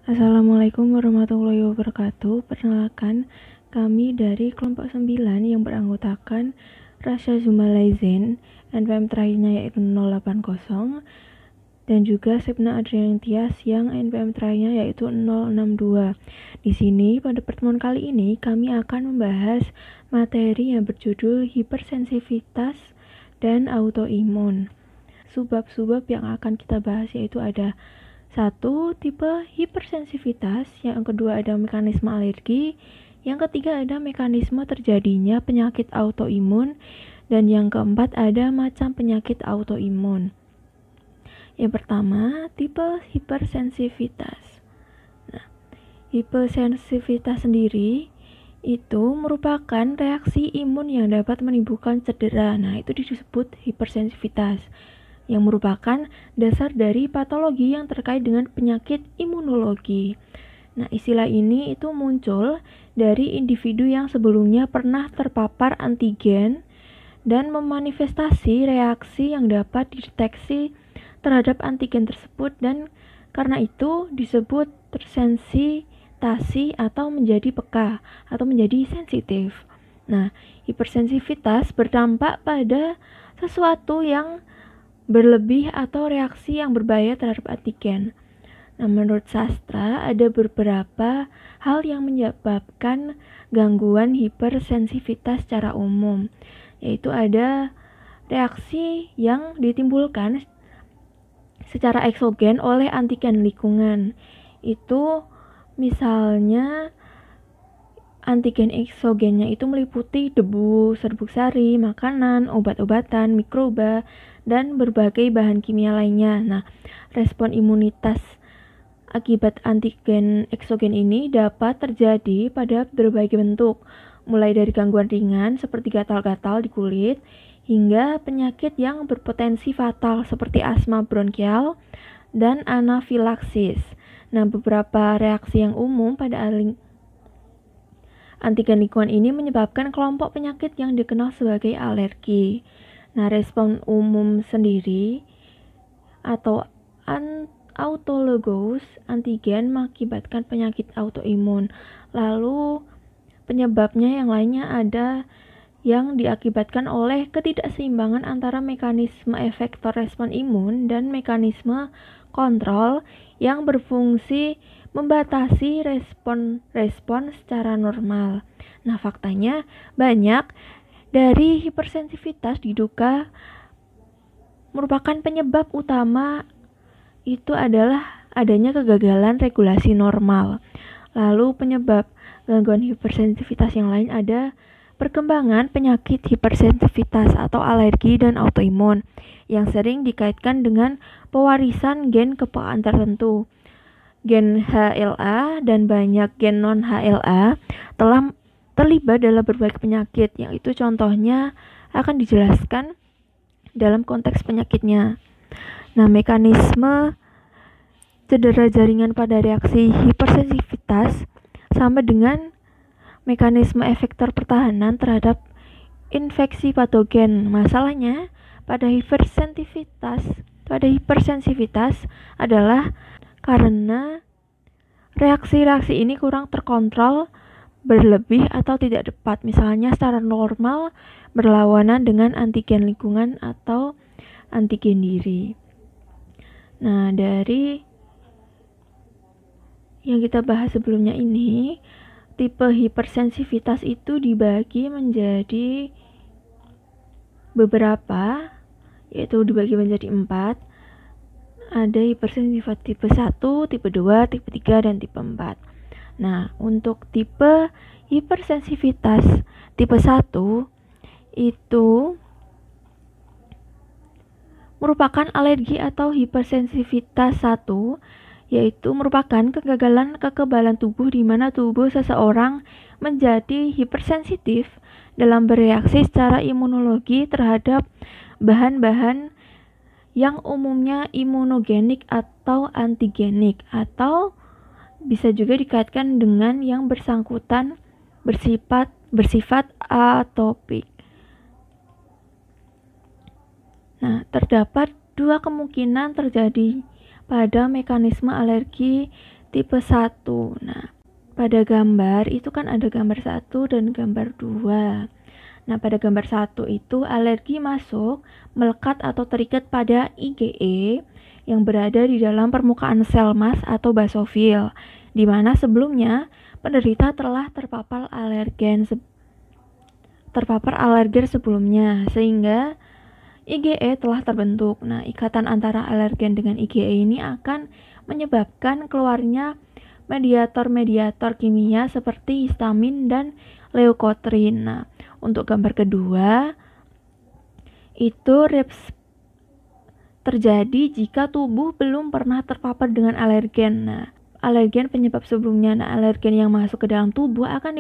Assalamualaikum warahmatullahi wabarakatuh. Perkenalkan, kami dari kelompok 9 yang beranggotakan Rasha Zumalaisen, NPM terakhirnya yaitu 080, dan juga Sepna Adrian Tias yang NPM terakhirnya yaitu 062. Di sini pada pertemuan kali ini kami akan membahas materi yang berjudul hipersensitivitas dan autoimun. Subbab-subbab yang akan kita bahas yaitu ada 1. Tipe hipersensitivitas, yang kedua ada mekanisme alergi, yang ketiga ada mekanisme terjadinya penyakit autoimun, dan yang keempat ada macam penyakit autoimun. Yang pertama, tipe hipersensitivitas. Nah, hipersensitivitas sendiri itu merupakan reaksi imun yang dapat menimbulkan cedera. Nah, itu disebut hipersensitivitas, yang merupakan dasar dari patologi yang terkait dengan penyakit imunologi. Nah, istilah ini itu muncul dari individu yang sebelumnya pernah terpapar antigen dan memanifestasi reaksi yang dapat dideteksi terhadap antigen tersebut, dan karena itu disebut tersensitasi atau menjadi peka atau menjadi sensitif. Nah, hipersensitivitas berdampak pada sesuatu yang berlebih atau reaksi yang berbahaya terhadap antigen. Nah, menurut sastra ada beberapa hal yang menyebabkan gangguan hipersensitivitas secara umum, yaitu ada reaksi yang ditimbulkan secara eksogen oleh antigen lingkungan. Itu misalnya antigen eksogennya itu meliputi debu, serbuk sari, makanan, obat-obatan, mikroba, dan berbagai bahan kimia lainnya. Nah, respon imunitas akibat antigen eksogen ini dapat terjadi pada berbagai bentuk, mulai dari gangguan ringan seperti gatal-gatal di kulit, hingga penyakit yang berpotensi fatal seperti asma bronkial dan anafilaksis. Nah, beberapa reaksi yang umum pada antigen lingkungan ini menyebabkan kelompok penyakit yang dikenal sebagai alergi. Nah, respon umum sendiri atau autologous antigen mengakibatkan penyakit autoimun. Lalu penyebabnya yang lainnya ada yang diakibatkan oleh ketidakseimbangan antara mekanisme efektor respon imun dan mekanisme kontrol yang berfungsi membatasi respon secara normal. Nah, faktanya banyak dari hipersensitivitas diduga merupakan penyebab utama itu adalah adanya kegagalan regulasi normal. Lalu penyebab gangguan hipersensitivitas yang lain ada perkembangan penyakit hipersensitivitas atau alergi dan autoimun yang sering dikaitkan dengan pewarisan gen kepekaan tertentu. Gen HLA dan banyak gen non-HLA telah terlibat dalam berbagai penyakit, yang itu contohnya akan dijelaskan dalam konteks penyakitnya. Nah, mekanisme cedera jaringan pada reaksi hipersensitivitas sama dengan mekanisme efektor pertahanan terhadap infeksi patogen. Masalahnya pada hipersensitivitas adalah karena reaksi-reaksi ini kurang terkontrol, berlebih atau tidak tepat. Misalnya secara normal berlawanan dengan antigen lingkungan atau antigen diri. Nah, dari yang kita bahas sebelumnya ini, tipe hipersensitivitas itu dibagi menjadi beberapa, yaitu dibagi menjadi 4. Ada hipersensitivitas tipe 1, tipe 2, tipe 3, dan tipe 4. Nah, untuk tipe hipersensitivitas tipe 1 itu merupakan alergi atau hipersensitivitas 1, yaitu merupakan kegagalan kekebalan tubuh di mana tubuh seseorang menjadi hipersensitif dalam bereaksi secara imunologi terhadap bahan-bahan yang umumnya imunogenik atau antigenik, atau bisa juga dikaitkan dengan yang bersangkutan bersifat atopik. Nah, terdapat dua kemungkinan terjadi pada mekanisme alergi tipe 1. Nah, pada gambar itu kan ada gambar 1 dan gambar 2. Nah, pada gambar 1 itu alergi masuk, melekat atau terikat pada IgE yang berada di dalam permukaan sel mas atau basofil, di mana sebelumnya penderita telah terpapar alergen sebelumnya, sehingga IgE telah terbentuk. Nah, ikatan antara alergen dengan IgE ini akan menyebabkan keluarnya mediator-mediator kimia seperti histamin dan leukotrin. Nah, untuk gambar kedua, itu terjadi jika tubuh belum pernah terpapar dengan alergen. Nah, alergen penyebab sebelumnya. Nah, alergen yang masuk ke dalam tubuh akan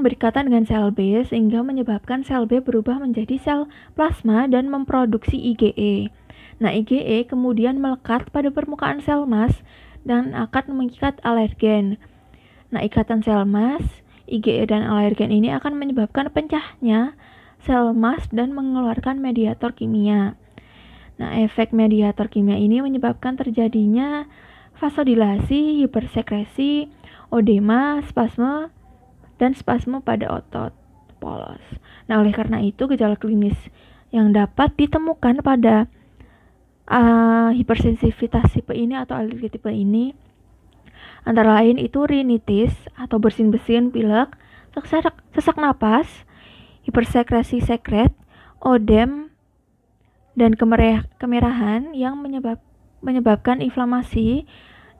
berikatan dengan sel B sehingga menyebabkan sel B berubah menjadi sel plasma dan memproduksi IgE. Nah, IgE kemudian melekat pada permukaan sel mas dan akan mengikat alergen. Nah, ikatan sel mas, IgE dan alergen ini akan menyebabkan pecahnya sel mas dan mengeluarkan mediator kimia. Nah, efek mediator kimia ini menyebabkan terjadinya vasodilasi, hipersekresi, odema, spasme, dan spasme pada otot polos. Nah, oleh karena itu gejala klinis yang dapat ditemukan pada hipersensitivitas tipe ini atau alergi tipe ini antara lain itu rinitis atau bersin-bersin pilek, sesak napas, hipersekresi sekret, odem, dan kemerahan yang menyebabkan inflamasi,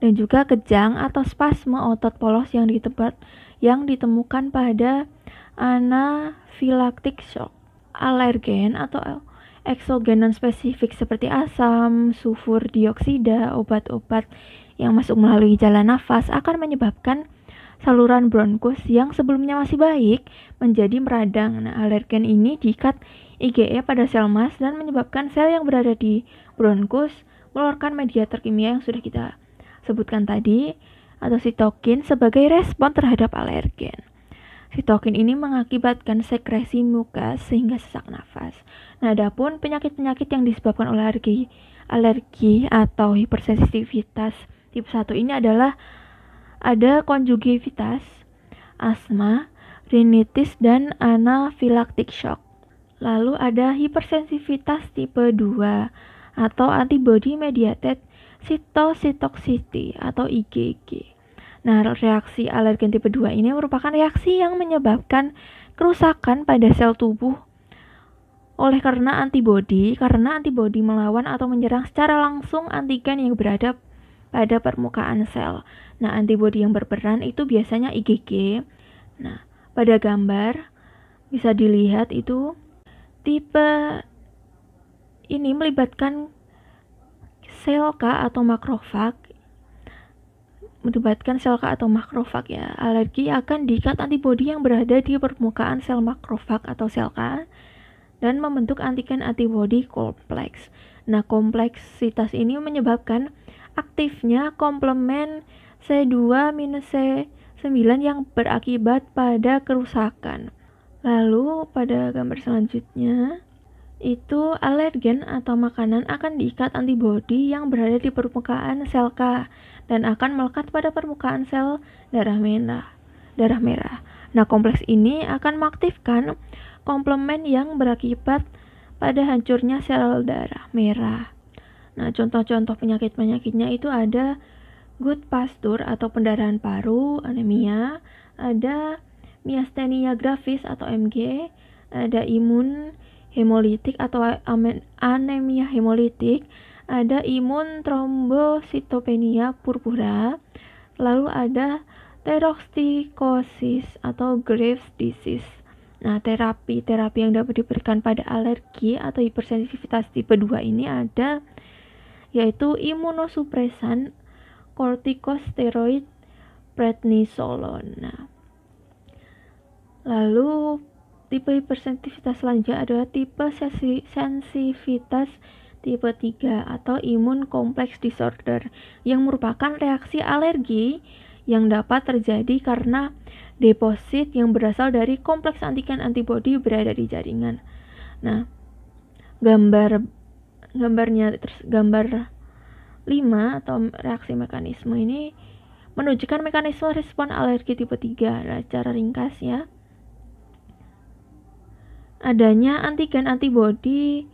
dan juga kejang atau spasme otot polos yang ditemukan pada anafilaktik shock. Alergen atau eksogen non-spesifik seperti asam, sulfur dioksida, obat-obat yang masuk melalui jalan nafas akan menyebabkan saluran bronkus yang sebelumnya masih baik menjadi meradang. Nah, alergen ini diikat IgE pada sel mas dan menyebabkan sel yang berada di bronkus mengeluarkan mediator kimia yang sudah kita sebutkan tadi atau sitokin sebagai respon terhadap alergen. Sitokin ini mengakibatkan sekresi mukas sehingga sesak nafas. Nah, adapun penyakit-penyakit yang disebabkan oleh alergi atau hipersensitivitas tipe 1 ini adalah ada konjungtivitas, asma, rinitis, dan anafilaktik shock. Lalu ada hipersensitivitas tipe 2 atau antibody mediated cytotoxicity atau IgG. Nah, reaksi alergen tipe 2 ini merupakan reaksi yang menyebabkan kerusakan pada sel tubuh karena antibodi melawan atau menyerang secara langsung antigen yang berada pada permukaan sel. Nah, antibodi yang berperan itu biasanya IgG. Nah, pada gambar bisa dilihat itu tipe ini melibatkan sel K atau makrofag. Ya. Alergi akan diikat antibodi yang berada di permukaan sel makrofag atau sel K dan membentuk antigen antibodi kompleks. Nah, kompleksitas ini menyebabkan aktifnya komplement C2-C9 yang berakibat pada kerusakan. Lalu pada gambar selanjutnya itu alergen atau makanan akan diikat antibodi yang berada di permukaan sel K dan akan melekat pada permukaan sel darah merah. Nah, kompleks ini akan mengaktifkan komplement yang berakibat pada hancurnya sel darah merah. Nah, contoh-contoh penyakit-penyakitnya itu ada gut pastur atau pendarahan paru, anemia, ada miastenia gravis atau MG, ada imun hemolitik atau anemia hemolitik, ada imun trombositopenia purpura, lalu ada thrombocytosis atau Graves disease. Nah, terapi yang dapat diberikan pada alergi atau hipersensitivitas tipe 2 ini ada yaitu imunosupresan, kortikosteroid, prednisolon. Nah, lalu tipe hipersensitivitas selanjutnya adalah tipe sensitivitas tipe 3 atau imun complex disorder yang merupakan reaksi alergi yang dapat terjadi karena deposit yang berasal dari kompleks antigen antibodi berada di jaringan. Nah, gambar 5 atau reaksi mekanisme ini menunjukkan mekanisme respon alergi tipe 3. Nah, secara ringkas ya, adanya antigen antibodi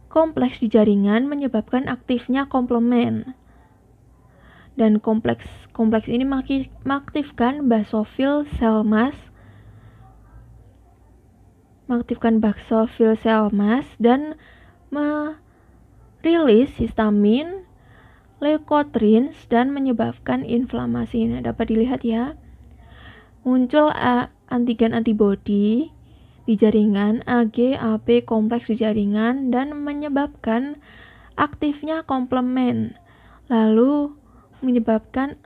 kompleks di jaringan menyebabkan aktifnya komplement. Dan kompleks ini mengaktifkan basofil sel mass dan merilis histamin, leukotrienes dan menyebabkan inflamasi. Nah, dapat dilihat ya, muncul antigen antibodi di jaringan Ag, Ap kompleks di jaringan dan menyebabkan aktifnya komplement, lalu menyebabkan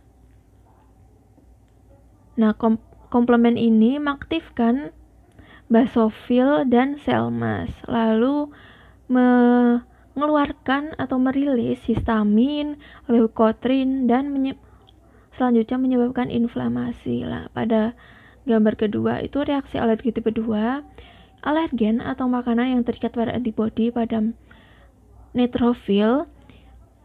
komplement ini mengaktifkan basofil dan sel mass, lalu mengeluarkan atau merilis histamin, leukotrien dan selanjutnya menyebabkan inflamasi. Lah, pada gambar kedua itu reaksi alergi tipe 2, alergen atau makanan yang terikat pada antibodi pada neutrofil,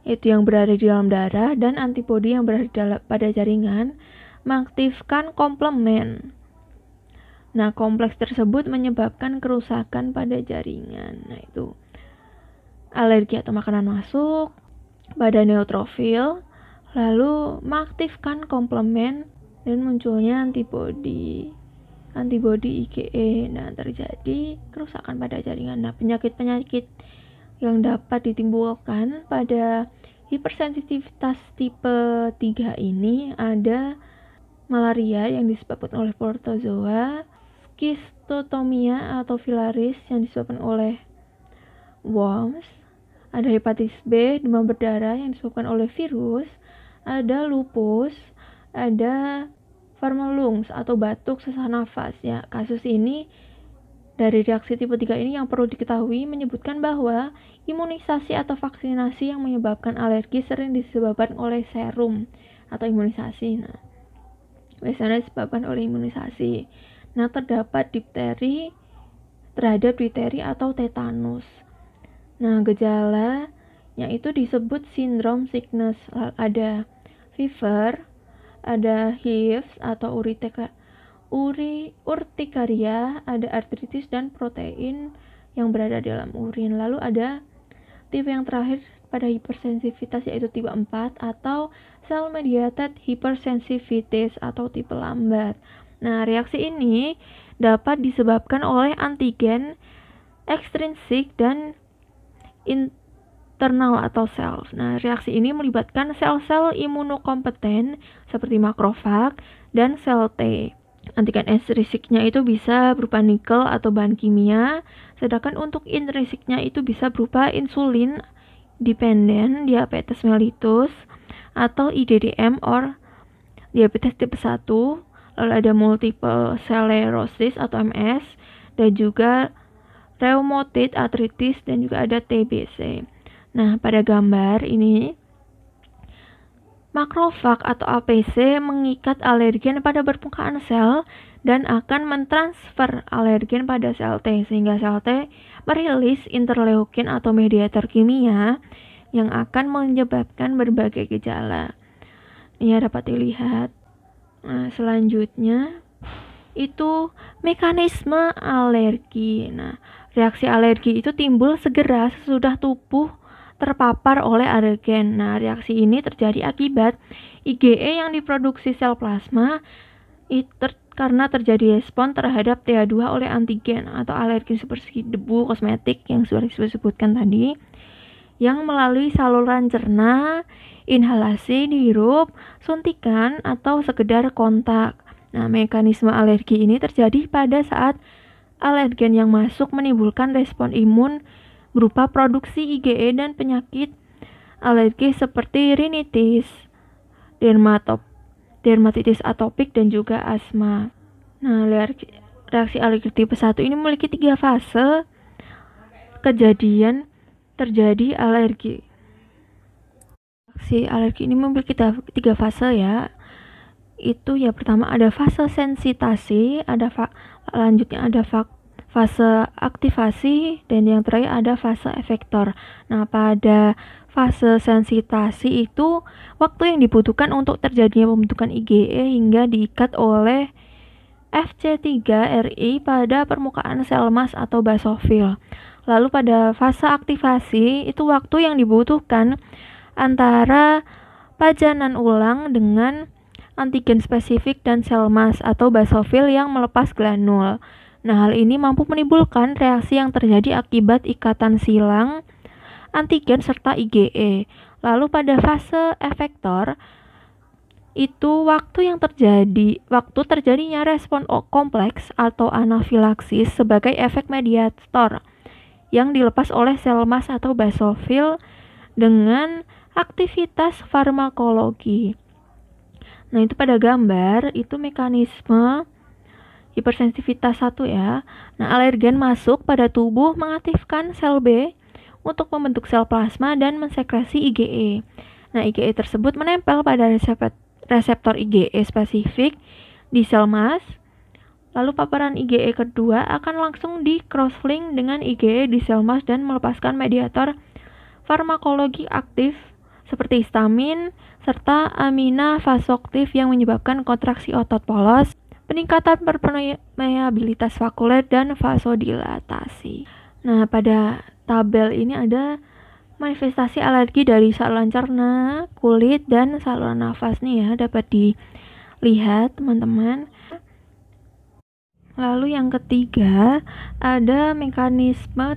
itu yang berada di dalam darah, dan antibodi yang berada pada jaringan mengaktifkan komplement. Nah, kompleks tersebut menyebabkan kerusakan pada jaringan. Nah, itu alergi atau makanan masuk pada neutrofil, lalu mengaktifkan komplement dan munculnya antibodi IgE. Nah, terjadi kerusakan pada jaringan. Nah, penyakit-penyakit yang dapat ditimbulkan pada hipersensitivitas tipe 3 ini ada malaria yang disebabkan oleh protozoa, skistotomia atau filaris yang disebabkan oleh worms, ada hepatitis B, demam berdarah yang disebabkan oleh virus, ada lupus, ada pharyngitis atau batuk sesak nafas ya. Kasus ini dari reaksi tipe 3 ini yang perlu diketahui menyebutkan bahwa imunisasi atau vaksinasi yang menyebabkan alergi sering disebabkan oleh serum atau imunisasi. Nah, biasanya disebabkan oleh imunisasi. Nah, terdapat terhadap difteri atau tetanus. Nah, gejalanya itu disebut sindrom sickness. Ada fever, ada hives atau urtikaria, ada artritis dan protein yang berada dalam urin. Lalu ada tipe yang terakhir pada hipersensitivitas yaitu tipe 4 atau cell mediated hypersensitivitis atau tipe lambat. Nah, reaksi ini dapat disebabkan oleh antigen ekstrinsik dan internal atau sel. Nah, reaksi ini melibatkan sel-sel imunokompeten seperti makrofag dan sel T. Antigen ekstrinsiknya itu bisa berupa nikel atau bahan kimia, sedangkan untuk intrinsiknya itu bisa berupa insulin dependent diabetes mellitus atau IDDM or diabetes tipe 1, lalu ada multiple sclerosis atau MS, dan juga rheumatoid arthritis, dan juga ada TBC. Nah, pada gambar ini makrofag atau APC mengikat alergen pada permukaan sel dan akan mentransfer alergen pada sel T, sehingga sel T merilis interleukin atau mediator kimia yang akan menyebabkan berbagai gejala. Ini dapat dilihat. Nah, selanjutnya itu mekanisme alergi. Nah, reaksi alergi itu timbul segera sesudah tubuh terpapar oleh alergen. Nah, reaksi ini terjadi akibat IgE yang diproduksi sel plasma karena terjadi respon terhadap TH2 oleh antigen atau alergen seperti debu, kosmetik yang sudah disebutkan tadi, yang melalui saluran cerna, inhalasi, dihirup, suntikan, atau sekedar kontak. Nah, mekanisme alergi ini terjadi pada saat alergen yang masuk menimbulkan respon imun berupa produksi IgE dan penyakit alergi seperti rinitis, dermatitis atopik, dan juga asma. Nah, reaksi alergi tipe 1 ini memiliki 3 fase kejadian terjadi alergi. Reaksi alergi ini memiliki 3 fase ya. Itu ya, pertama ada fase sensitasi, selanjutnya ada fase aktivasi, dan yang terakhir ada fase efektor. Nah, pada fase sensitasi itu waktu yang dibutuhkan untuk terjadinya pembentukan IgE hingga diikat oleh FC3RI pada permukaan sel emas atau basofil. Lalu pada fase aktivasi itu waktu yang dibutuhkan antara pajanan ulang dengan antigen spesifik dan sel emas atau basofil yang melepas granul. Nah, hal ini mampu menimbulkan reaksi yang terjadi akibat ikatan silang antigen serta IgE. Lalu pada fase efektor itu waktu terjadinya respon kompleks atau anafilaksis sebagai efek mediator yang dilepas oleh sel emas atau basofil dengan aktivitas farmakologi. Nah, itu pada gambar itu mekanisme hipersensitivitas 1 ya. Nah, alergen masuk pada tubuh mengaktifkan sel B untuk membentuk sel plasma dan mensekresi IgE. Nah, IgE tersebut menempel pada reseptor IgE spesifik di sel emas. Lalu paparan IgE kedua akan langsung di crosslink dengan IgE di sel emas dan melepaskan mediator farmakologi aktif seperti histamin serta amina vasoktif yang menyebabkan kontraksi otot polos, peningkatan permeabilitas vakuler dan vasodilatasi. Nah, pada tabel ini ada manifestasi alergi dari saluran cerna, kulit, dan saluran nafas nih ya, dapat dilihat teman-teman. Lalu yang ketiga ada mekanisme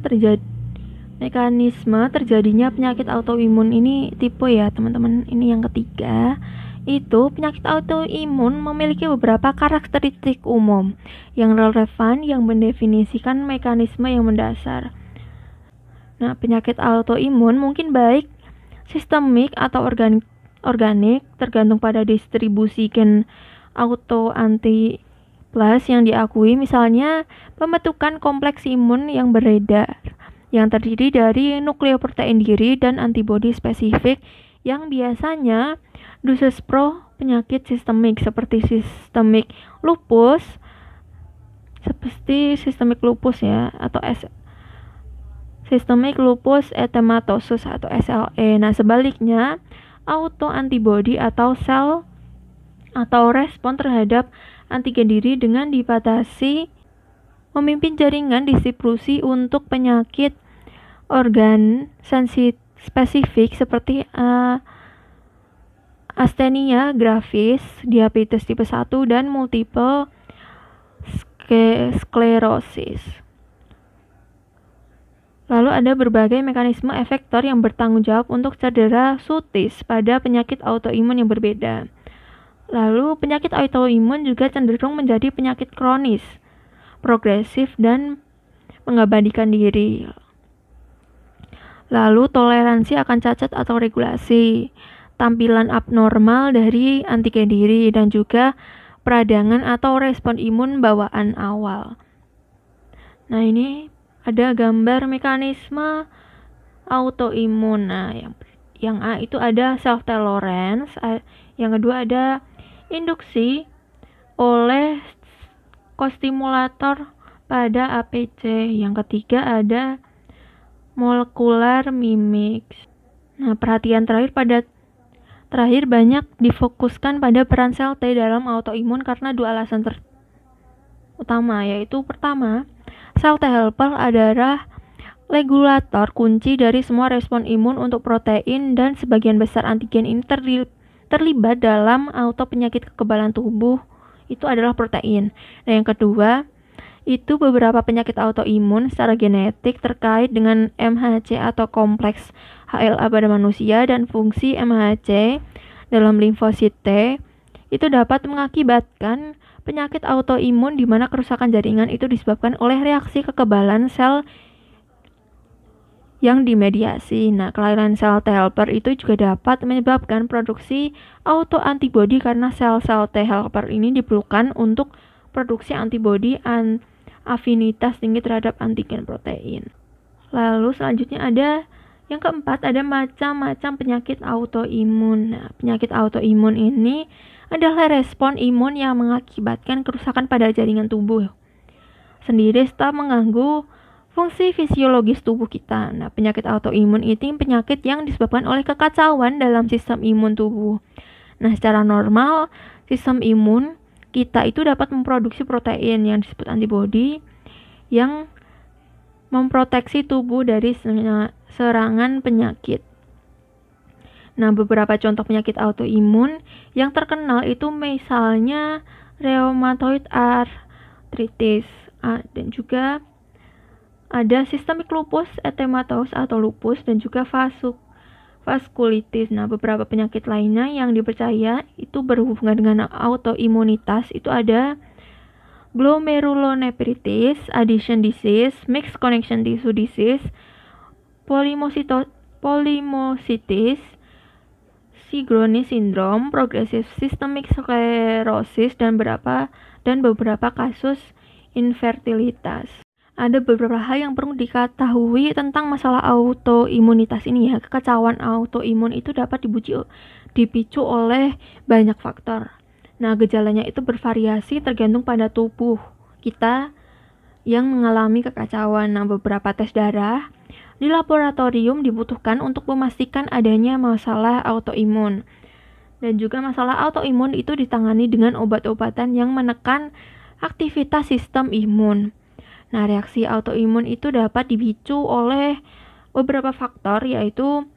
terjadinya penyakit autoimun. Ini tipe ya teman-teman. Ini yang ketiga. Itu penyakit autoimun memiliki beberapa karakteristik umum yang relevan yang mendefinisikan mekanisme yang mendasar. Nah, penyakit autoimun mungkin baik sistemik atau organik tergantung pada distribusi gen autoanti plus yang diakui, misalnya pembentukan kompleks imun yang beredar yang terdiri dari nukleoprotein diri dan antibodi spesifik yang biasanya dosis pro penyakit sistemik seperti sistemik lupus ya, atau sistemik lupus erythematosus atau SLE. Nah, sebaliknya autoantibodi atau sel atau respon terhadap antigen diri dengan dibatasi memimpin jaringan distribusi untuk penyakit organ spesifik seperti astenia gravis, diabetes tipe 1, dan multiple sklerosis. Lalu ada berbagai mekanisme efektor yang bertanggung jawab untuk cedera sutis pada penyakit autoimun yang berbeda. Lalu penyakit autoimun juga cenderung menjadi penyakit kronis, progresif, dan mengabadikan diri. Lalu toleransi akan cacat atau regulasi, tampilan abnormal dari antigen diri, dan juga peradangan atau respon imun bawaan awal. Nah, ini ada gambar mekanisme autoimun. Nah, yang A itu ada self tolerance, yang kedua ada induksi oleh kostimulator pada APC, yang ketiga ada molecular mimics. Nah, perhatian terakhir banyak difokuskan pada peran sel T dalam autoimun karena dua alasan utama, yaitu pertama, sel T helper adalah regulator kunci dari semua respon imun untuk protein, dan sebagian besar antigen ini terlibat dalam auto penyakit kekebalan tubuh itu adalah protein. Nah, yang kedua itu beberapa penyakit autoimun secara genetik terkait dengan MHC atau kompleks HLA pada manusia, dan fungsi MHC dalam limfosit T itu dapat mengakibatkan penyakit autoimun di mana kerusakan jaringan itu disebabkan oleh reaksi kekebalan sel yang dimediasi. Nah, kelahiran sel T helper itu juga dapat menyebabkan produksi autoantibodi karena sel-sel T helper ini diperlukan untuk produksi antibodi afinitas tinggi terhadap antigen protein. Lalu selanjutnya ada yang keempat, ada macam-macam penyakit autoimun. Nah, penyakit autoimun ini adalah respon imun yang mengakibatkan kerusakan pada jaringan tubuh. sendiri serta mengganggu fungsi fisiologis tubuh kita. Nah, penyakit autoimun itu penyakit yang disebabkan oleh kekacauan dalam sistem imun tubuh. Nah, secara normal, sistem imun kita itu dapat memproduksi protein yang disebut antibodi yang memproteksi tubuh dari serangan penyakit. Nah, beberapa contoh penyakit autoimun yang terkenal itu misalnya rheumatoid arthritis, dan juga ada systemic lupus erythematosus atau lupus, dan juga vaskulitis. Nah, beberapa penyakit lainnya yang dipercaya itu berhubungan dengan autoimunitas itu ada glomerulonephrititis, adhesion disease, mixed connection tissue disease, polymyositis, Sjogren's syndrome, progressive systemic sclerosis, dan beberapa kasus infertilitas. Ada beberapa hal yang perlu diketahui tentang masalah autoimunitas ini ya. Kekacauan autoimun itu dapat dipicu oleh banyak faktor. Nah, gejalanya itu bervariasi tergantung pada tubuh kita yang mengalami kekacauan. Nah, beberapa tes darah di laboratorium dibutuhkan untuk memastikan adanya masalah autoimun. Dan juga masalah autoimun itu ditangani dengan obat-obatan yang menekan aktivitas sistem imun. Nah, reaksi autoimun itu dapat dipicu oleh beberapa faktor, yaitu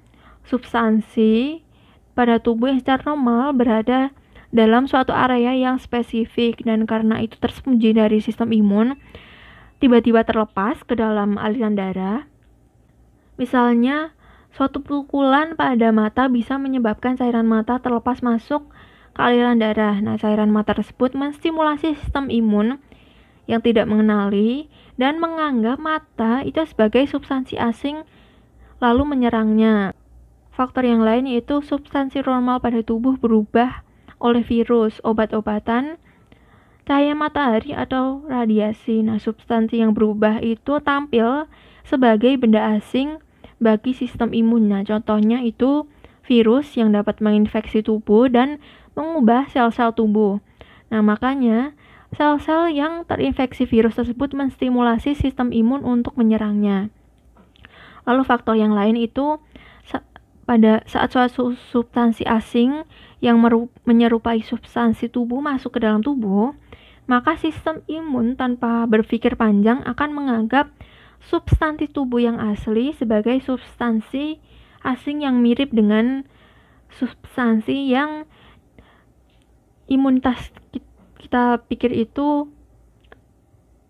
substansi pada tubuh yang secara normal berada dalam suatu area yang spesifik, dan karena itu tersembunyi dari sistem imun, tiba-tiba terlepas ke dalam aliran darah. Misalnya, suatu pukulan pada mata bisa menyebabkan cairan mata terlepas masuk ke aliran darah. Nah, cairan mata tersebut menstimulasi sistem imun yang tidak mengenali dan menganggap mata itu sebagai substansi asing lalu menyerangnya. Faktor yang lain yaitu substansi normal pada tubuh berubah oleh virus, obat-obatan, cahaya matahari atau radiasi. Nah, substansi yang berubah itu tampil sebagai benda asing bagi sistem imun. Nah, contohnya itu virus yang dapat menginfeksi tubuh dan mengubah sel-sel tubuh. Nah, makanya sel-sel yang terinfeksi virus tersebut menstimulasi sistem imun untuk menyerangnya. Lalu faktor yang lain itu pada saat suatu substansi asing yang menyerupai substansi tubuh masuk ke dalam tubuh, maka sistem imun tanpa berpikir panjang akan menganggap substansi tubuh yang asli sebagai substansi asing yang mirip dengan substansi yang imunitas kita pikir itu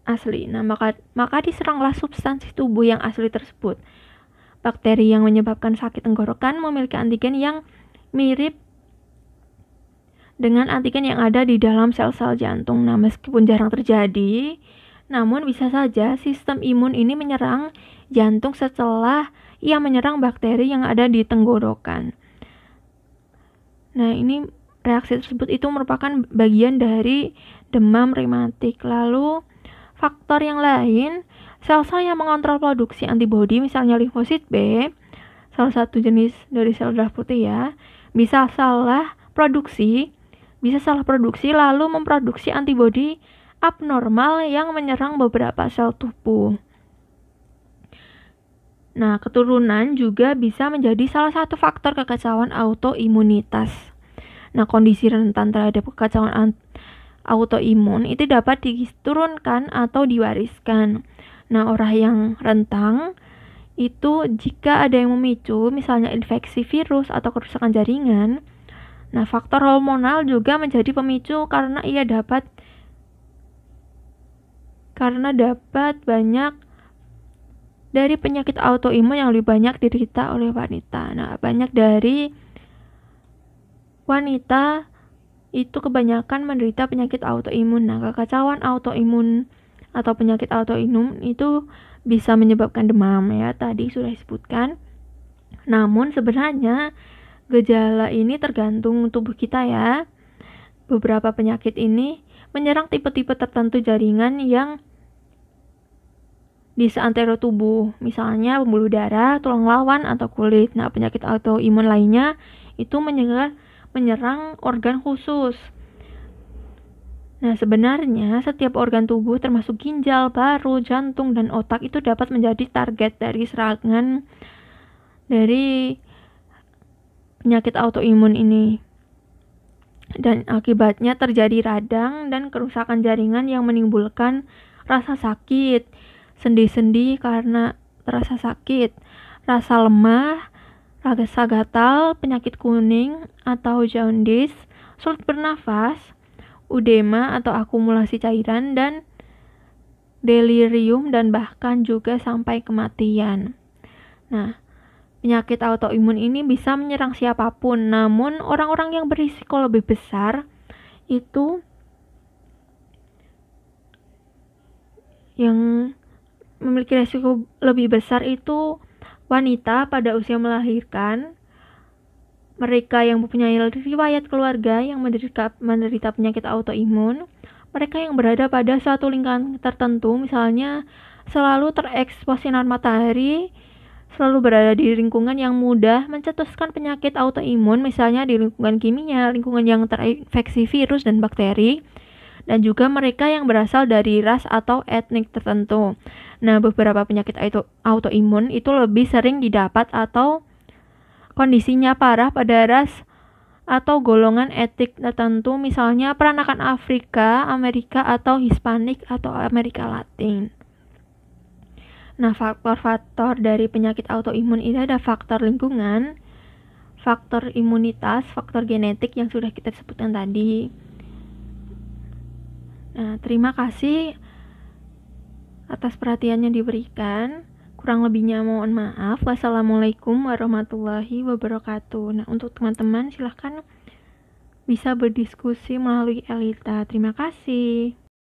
asli. Nah, maka diseranglah substansi tubuh yang asli tersebut. Bakteri yang menyebabkan sakit tenggorokan memiliki antigen yang mirip dengan antigen yang ada di dalam sel-sel jantung. Nah, meskipun jarang terjadi, namun bisa saja sistem imun ini menyerang jantung setelah ia menyerang bakteri yang ada di tenggorokan. Nah, ini reaksi tersebut itu merupakan bagian dari demam rematik. Lalu faktor yang lain, sel-sel yang mengontrol produksi antibodi, misalnya limfosit B, salah satu jenis dari sel darah putih ya, bisa salah produksi lalu memproduksi antibodi abnormal yang menyerang beberapa sel tubuh. Nah, keturunan juga bisa menjadi salah satu faktor kekacauan autoimunitas. Nah, kondisi rentan terhadap kekacauan autoimun itu dapat diturunkan atau diwariskan. Nah, orang yang rentan itu jika ada yang memicu, misalnya infeksi virus atau kerusakan jaringan. Nah, faktor hormonal juga menjadi pemicu karena dapat banyak dari penyakit autoimun yang lebih banyak diderita oleh wanita. Nah, banyak dari wanita itu kebanyakan menderita penyakit autoimun. Nah, kekacauan autoimun atau penyakit autoimun itu bisa menyebabkan demam ya, tadi sudah disebutkan. Namun sebenarnya gejala ini tergantung tubuh kita ya. Beberapa penyakit ini menyerang tipe-tipe tertentu jaringan yang di seantero tubuh, misalnya pembuluh darah, tulang lawan, atau kulit. Nah, penyakit autoimun lainnya itu menyerang organ khusus. Nah, sebenarnya setiap organ tubuh termasuk ginjal, paru, jantung, dan otak itu dapat menjadi target dari serangan dari penyakit autoimun ini. Dan akibatnya terjadi radang dan kerusakan jaringan yang menimbulkan rasa sakit, sendi-sendi karena terasa sakit, rasa lemah, rasa gatal, penyakit kuning atau jaundice, sulit bernafas, udema atau akumulasi cairan, dan delirium, dan bahkan juga sampai kematian. Nah, penyakit autoimun ini bisa menyerang siapapun, namun orang-orang yang berisiko lebih besar itu yang memiliki risiko lebih besar itu wanita pada usia melahirkan, mereka yang mempunyai riwayat keluarga yang menderita penyakit autoimun, mereka yang berada pada suatu lingkungan tertentu, misalnya selalu terekspos sinar matahari, selalu berada di lingkungan yang mudah mencetuskan penyakit autoimun, misalnya di lingkungan kimia, lingkungan yang terinfeksi virus dan bakteri, dan juga mereka yang berasal dari ras atau etnik tertentu. Nah, beberapa penyakit autoimun itu lebih sering didapat atau kondisinya parah pada ras atau golongan etnik tertentu, misalnya peranakan Afrika, Amerika, atau Hispanik atau Amerika Latin. Nah, faktor-faktor dari penyakit autoimun ini ada faktor lingkungan, faktor imunitas, faktor genetik yang sudah kita sebutkan tadi. Nah, terima kasih atas perhatian yang diberikan. Kurang lebihnya mohon maaf. Wassalamualaikum warahmatullahi wabarakatuh. Nah, untuk teman-teman silahkan bisa berdiskusi melalui Elita. Terima kasih.